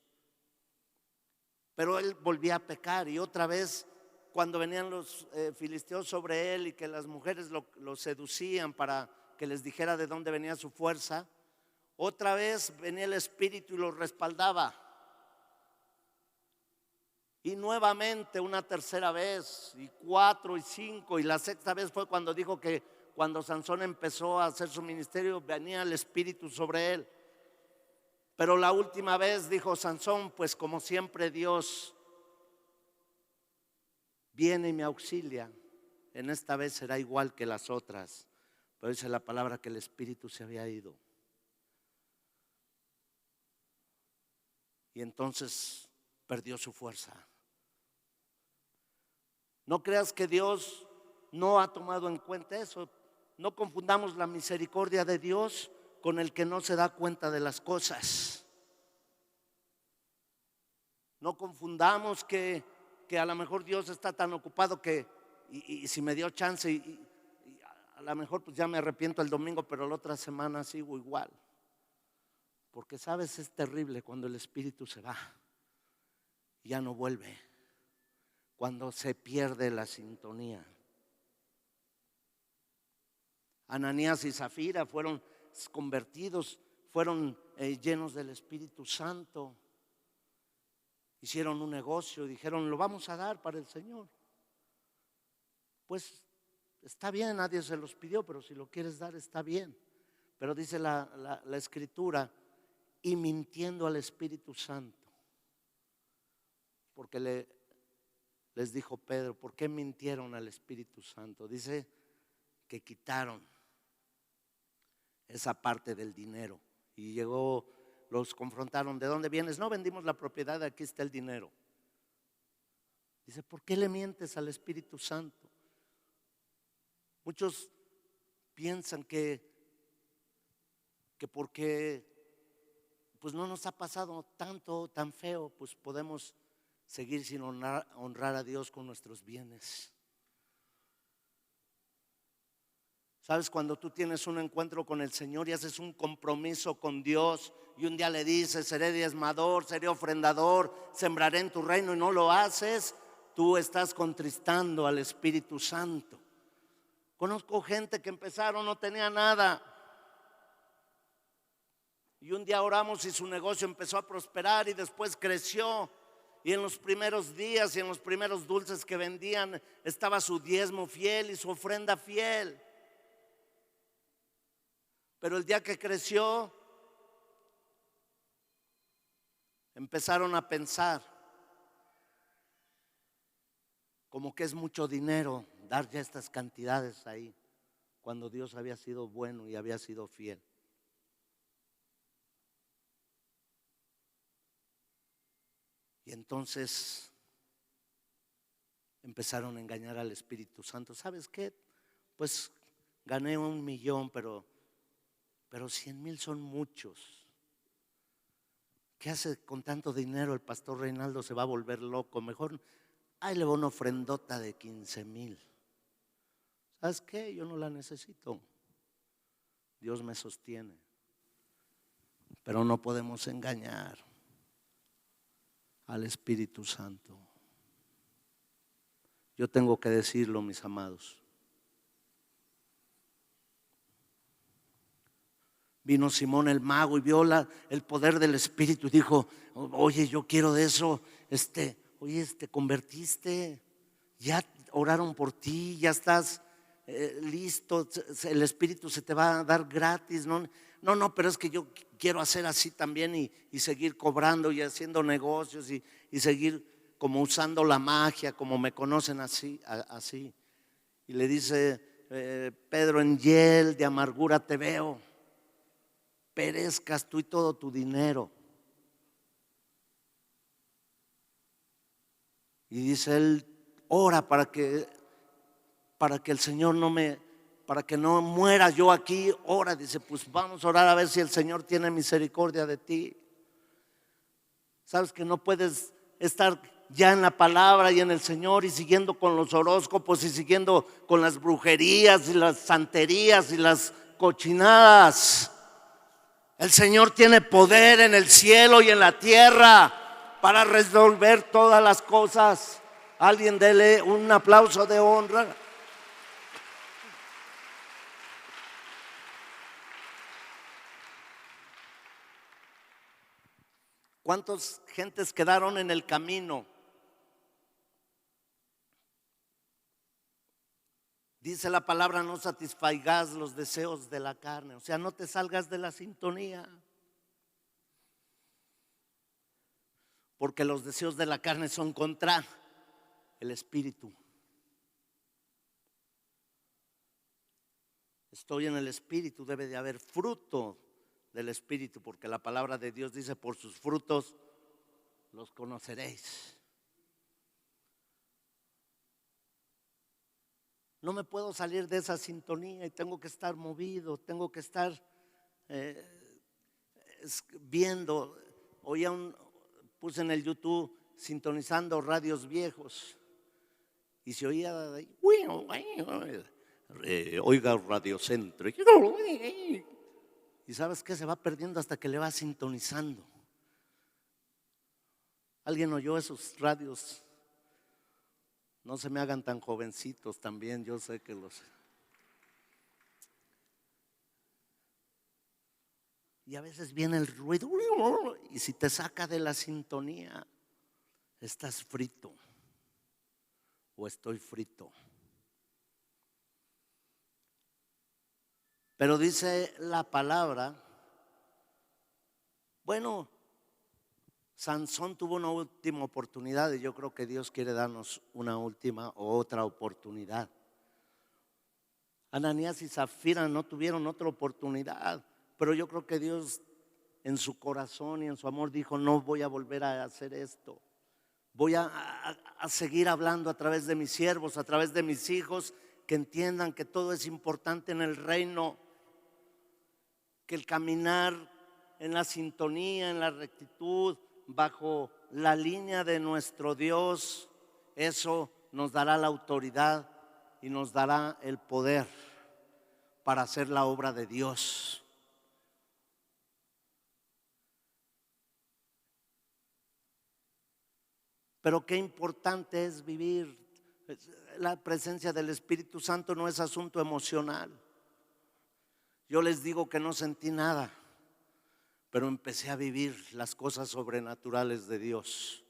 Pero él volvía a pecar, y otra vez cuando venían los filisteos sobre él y que las mujeres lo seducían para que les dijera de dónde venía su fuerza, otra vez venía el Espíritu y los respaldaba. Y nuevamente una tercera vez, y 4 y 5, y la sexta vez fue cuando dijo que cuando Sansón empezó a hacer su ministerio venía el Espíritu sobre él. Pero la última vez dijo Sansón: pues como siempre Dios viene y me auxilia, en esta vez será igual que las otras. Pero dice la palabra que el Espíritu se había ido. Y entonces perdió su fuerza. No creas que Dios no ha tomado en cuenta eso. No confundamos la misericordia de Dios con el que no se da cuenta de las cosas. No confundamos que a lo mejor Dios está tan ocupado que y si me dio chance y a lo mejor pues ya me arrepiento el domingo, pero la otra semana sigo igual. Porque sabes, es terrible cuando el Espíritu se va y ya no vuelve, cuando se pierde la sintonía. Ananías y Zafira fueron convertidos, fueron llenos del Espíritu Santo. Hicieron un negocio y dijeron: lo vamos a dar para el Señor. Pues está bien, nadie se los pidió, pero si lo quieres dar está bien. Pero dice la Escritura: y mintiendo al Espíritu Santo. Porque les dijo Pedro: ¿por qué mintieron al Espíritu Santo? Dice que quitaron esa parte del dinero. Y los confrontaron: ¿de dónde vienes? No vendimos la propiedad, aquí está el dinero. Dice: ¿por qué le mientes al Espíritu Santo? Muchos piensan que porque pues no nos ha pasado tanto, tan feo, pues podemos seguir sin honrar a Dios con nuestros bienes. ¿Sabes? Cuando tú tienes un encuentro con el Señor y haces un compromiso con Dios y un día le dices, seré diezmador, seré ofrendador, sembraré en tu reino, y no lo haces, tú estás contristando al Espíritu Santo. Conozco gente que empezaron, no tenía nada, y un día oramos y su negocio empezó a prosperar y después creció. Y en los primeros días y en los primeros dulces que vendían estaba su diezmo fiel y su ofrenda fiel. Pero el día que creció, empezaron a pensar como que es mucho dinero dar ya estas cantidades ahí, cuando Dios había sido bueno y había sido fiel. Y entonces empezaron a engañar al Espíritu Santo. ¿Sabes qué? Pues gané 1,000,000, pero 100,000 son muchos. ¿Qué hace con tanto dinero? El pastor Reinaldo se va a volver loco. Mejor, ahí le va una ofrendota de 15,000. ¿Sabes qué? Yo no la necesito. Dios me sostiene. Pero no podemos engañar al Espíritu Santo. Yo tengo que decirlo, mis amados. Vino Simón el mago y vio el poder del Espíritu y dijo, oye, yo quiero de eso. Oye, te convertiste, ya oraron por ti, ya estás listo, el Espíritu se te va a dar gratis. No, pero es que yo quiero hacer así también y seguir cobrando y haciendo negocios y seguir como usando la magia, como me conocen así. Y le dice Pedro, en hiel de amargura te veo, perezcas tú y todo tu dinero. Y dice él, ora para que el Señor para que no muera yo aquí, ora. Dice, pues vamos a orar a ver si el Señor tiene misericordia de ti. Sabes que no puedes estar ya en la palabra y en el Señor y siguiendo con los horóscopos y siguiendo con las brujerías y las santerías y las cochinadas. El Señor tiene poder en el cielo y en la tierra para resolver todas las cosas. Alguien dele un aplauso de honra. ¿Cuántas gentes quedaron en el camino? Dice la palabra, no satisfagas los deseos de la carne. O sea, no te salgas de la sintonía. Porque los deseos de la carne son contra el Espíritu. Estoy en el Espíritu, debe de haber fruto del Espíritu, porque la palabra de Dios dice, por sus frutos los conoceréis. No me puedo salir de esa sintonía y tengo que estar movido, tengo que estar viendo. Puse en el YouTube sintonizando radios viejos y se oía oiga Radio Centro. Y sabes que se va perdiendo hasta que le va sintonizando. ¿Alguien oyó esos radios? No se me hagan tan jovencitos también, yo sé que los... Y a veces viene el ruido y si te saca de la sintonía, estás frito o estoy frito. Pero dice la palabra, bueno, Sansón tuvo una última oportunidad y yo creo que Dios quiere darnos una última o otra oportunidad. Ananías y Zafira no tuvieron otra oportunidad, pero yo creo que Dios en su corazón y en su amor dijo, no voy a volver a hacer esto. Voy a seguir hablando a través de mis siervos, a través de mis hijos, que entiendan que todo es importante en el reino, que el caminar en la sintonía, en la rectitud, bajo la línea de nuestro Dios, eso nos dará la autoridad y nos dará el poder para hacer la obra de Dios. Pero qué importante es vivir. La presencia del Espíritu Santo no es asunto emocional. Yo les digo que no sentí nada, pero empecé a vivir las cosas sobrenaturales de Dios.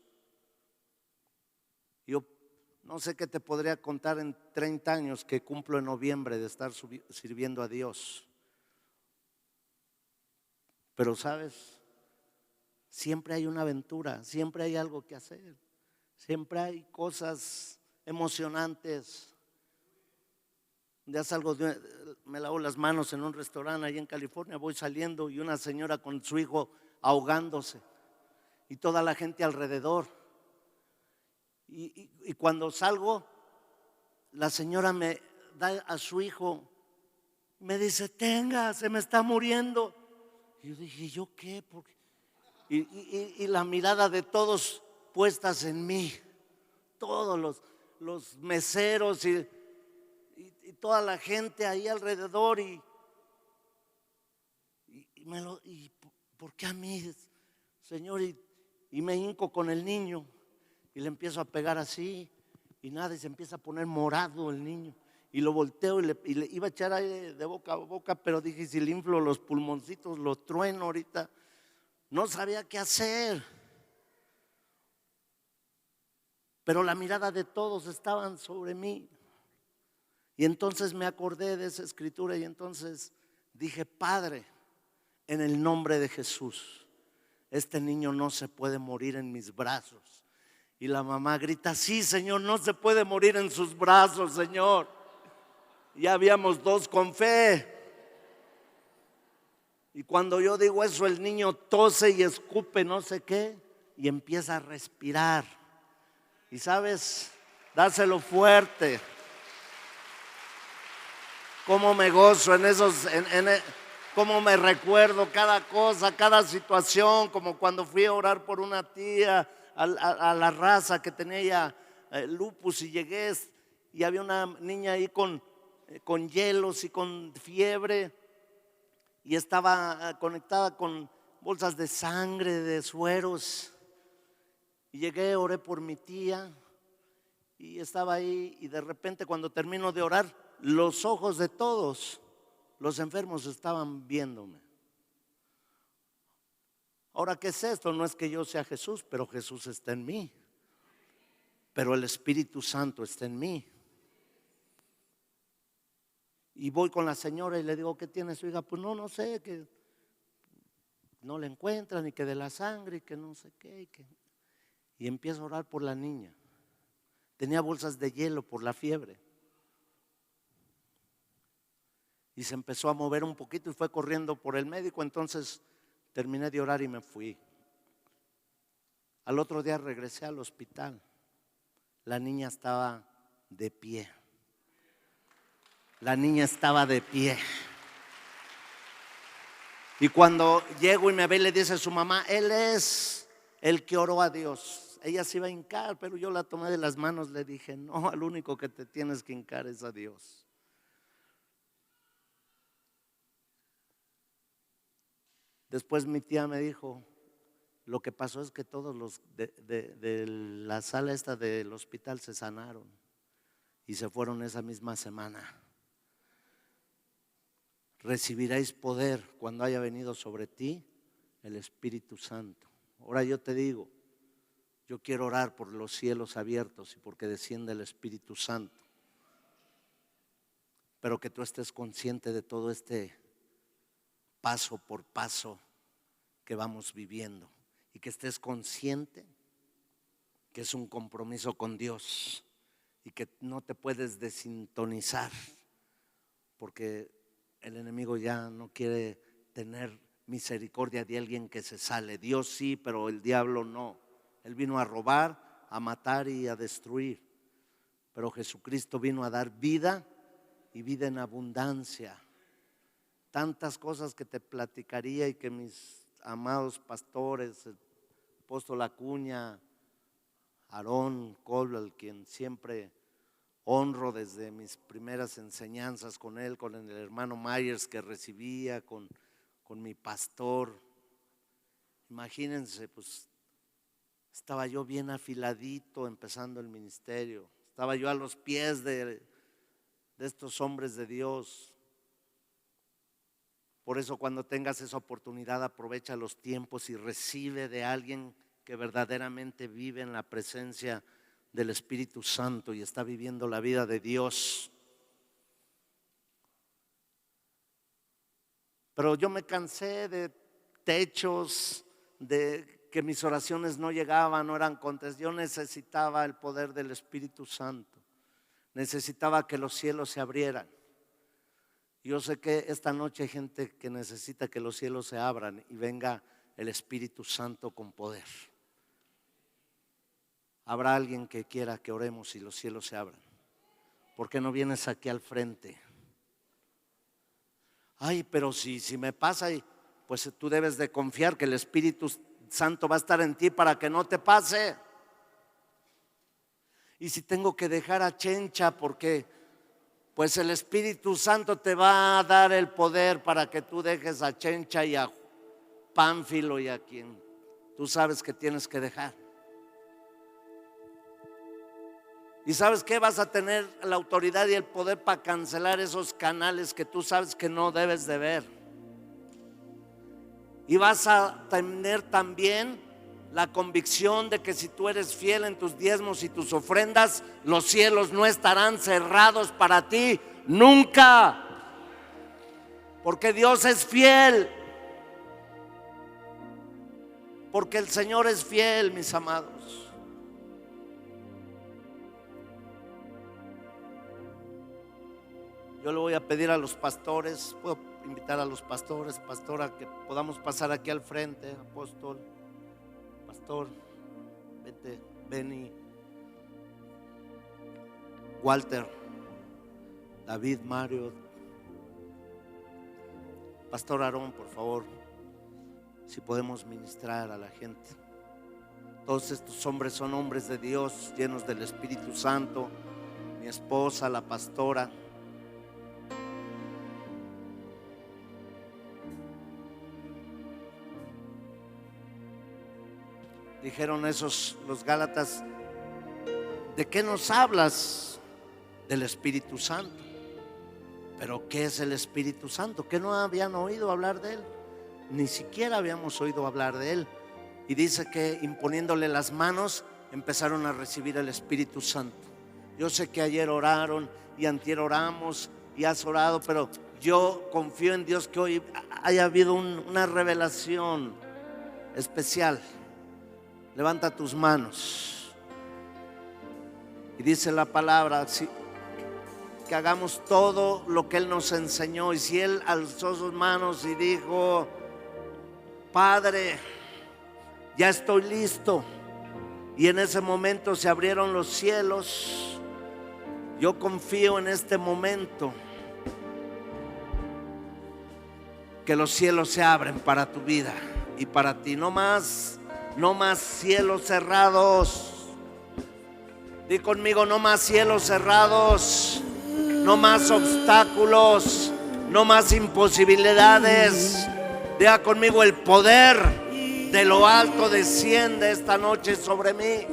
Yo no sé qué te podría contar en 30 años que cumplo en noviembre de estar sirviendo a Dios. Pero sabes, siempre hay una aventura, siempre hay algo que hacer, siempre hay cosas emocionantes. Ya salgo, me lavo las manos en un restaurante allá en California, voy saliendo y una señora con su hijo ahogándose y toda la gente alrededor. Y cuando salgo, la señora me da a su hijo, me dice: tenga, se me está muriendo. Y yo dije: ¿yo qué? Y la mirada de todos puestas en mí, todos los meseros y toda la gente ahí alrededor. Y ¿por qué a mí, Señor? Y me hinco con el niño y le empiezo a pegar así y nada, y se empieza a poner morado el niño. Y lo volteo y le iba a echar aire de boca a boca, pero dije: si le inflo los pulmoncitos, lo trueno ahorita. No sabía qué hacer. Pero la mirada de todos estaban sobre mí. Y entonces me acordé de esa escritura y entonces dije: Padre, en el nombre de Jesús, este niño no se puede morir en mis brazos. Y la mamá grita: sí, Señor, no se puede morir en sus brazos, Señor. Ya habíamos dos con fe. Y cuando yo digo eso, el niño tose y escupe no sé qué y empieza a respirar. Y sabes, dáselo fuerte. Cómo me gozo en esos, cómo me recuerdo cada cosa, cada situación, como cuando fui a orar por una tía a la raza que tenía lupus y llegué y había una niña ahí con hielos y con fiebre y estaba conectada con bolsas de sangre, de sueros. Y llegué, oré por mi tía y estaba ahí y de repente cuando termino de orar, los ojos de todos los enfermos estaban viéndome. Ahora, ¿qué es esto? No es que yo sea Jesús, pero Jesús está en mí. Pero el Espíritu Santo está en mí. Y voy con la señora y le digo: ¿qué tiene su hija? Pues no sé, que no le encuentran y que de la sangre y que no sé qué. Y empiezo a orar por la niña. Tenía bolsas de hielo por la fiebre. Y se empezó a mover un poquito y fue corriendo por el médico. Entonces terminé de orar y me fui. Al otro día regresé al hospital. La niña estaba de pie. La niña estaba de pie. Y cuando llego y me ve, le dice a su mamá: él es el que oró a Dios. Ella se iba a hincar, pero yo la tomé de las manos. Le dije: no, al único que te tienes que hincar es a Dios. Después mi tía me dijo: lo que pasó es que todos los de la sala esta del hospital se sanaron y se fueron esa misma semana. Recibiréis poder cuando haya venido sobre ti el Espíritu Santo. Ahora yo te digo, yo quiero orar por los cielos abiertos y porque descienda el Espíritu Santo. Pero que tú estés consciente de todo este paso por paso que vamos viviendo y que estés consciente que es un compromiso con Dios y que no te puedes desintonizar porque el enemigo ya no quiere tener misericordia de alguien que se sale. Dios sí, pero el diablo no. Él vino a robar, a matar y a destruir, pero Jesucristo vino a dar vida y vida en abundancia. Tantas cosas que te platicaría y que mis amados pastores, el apóstol Acuña, Aarón Colwell, quien siempre honro desde mis primeras enseñanzas con él, con el hermano Myers que recibía, con mi pastor. Imagínense, pues estaba yo bien afiladito empezando el ministerio, estaba yo a los pies de estos hombres de Dios. Por eso cuando tengas esa oportunidad, aprovecha los tiempos y recibe de alguien que verdaderamente vive en la presencia del Espíritu Santo y está viviendo la vida de Dios. Pero yo me cansé de techos, de que mis oraciones no llegaban, no eran contestadas. Yo necesitaba el poder del Espíritu Santo, necesitaba que los cielos se abrieran. Yo sé que esta noche hay gente que necesita que los cielos se abran y venga el Espíritu Santo con poder. Habrá alguien que quiera que oremos y los cielos se abran. ¿Por qué no vienes aquí al frente? Ay, pero si me pasa, pues tú debes de confiar que el Espíritu Santo va a estar en ti para que no te pase. Y si tengo que dejar a Chencha, porque pues el Espíritu Santo te va a dar el poder para que tú dejes a Chencha y a Pánfilo y a quien tú sabes que tienes que dejar. Y ¿sabes qué? Vas a tener la autoridad y el poder para cancelar esos canales que tú sabes que no debes de ver. Y vas a tener también la convicción de que si tú eres fiel en tus diezmos y tus ofrendas, los cielos no estarán cerrados para ti nunca. Porque Dios es fiel. Porque el Señor es fiel, mis amados. Yo le voy a pedir a los pastores, puedo invitar a los pastores, pastora, que podamos pasar aquí al frente, apóstol, pastor, vete, Benny, Walter, David, Mario, pastor Aarón, por favor, si podemos ministrar a la gente. Todos estos hombres son hombres de Dios, llenos del Espíritu Santo. Mi esposa, la pastora. Dijeron los Gálatas: ¿de qué nos hablas? Del Espíritu Santo. ¿Pero qué es el Espíritu Santo? ¿Que no habían oído hablar de él? Ni siquiera habíamos oído hablar de él. Y dice que imponiéndole las manos empezaron a recibir el Espíritu Santo. Yo sé que ayer oraron y antier oramos y has orado, pero yo confío en Dios que hoy haya habido una revelación especial. Levanta tus manos. Y dice la palabra que hagamos todo lo que Él nos enseñó. Y si Él alzó sus manos y dijo: Padre, ya estoy listo. Y en ese momento se abrieron los cielos. Yo confío en este momento que los cielos se abren para tu vida y para ti. No más cielos cerrados. Di conmigo: no más cielos cerrados, no más obstáculos, no más imposibilidades. Diga conmigo: el poder de lo alto desciende esta noche sobre mí.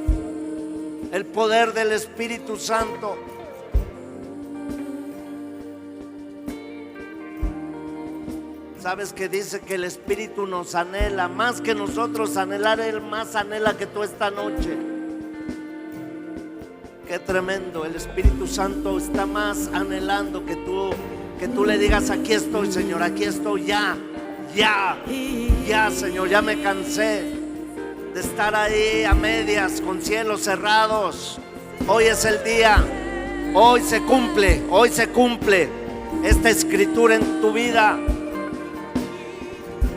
El poder del Espíritu Santo. ¿Sabes que dice que el Espíritu nos anhela? Más que nosotros anhelar, Él más anhela que tú esta noche. Qué tremendo. El Espíritu Santo está más anhelando que tú le digas: aquí estoy, Señor, aquí estoy, ya, Señor, ya me cansé de estar ahí a medias con cielos cerrados. Hoy es el día, hoy se cumple esta escritura en tu vida.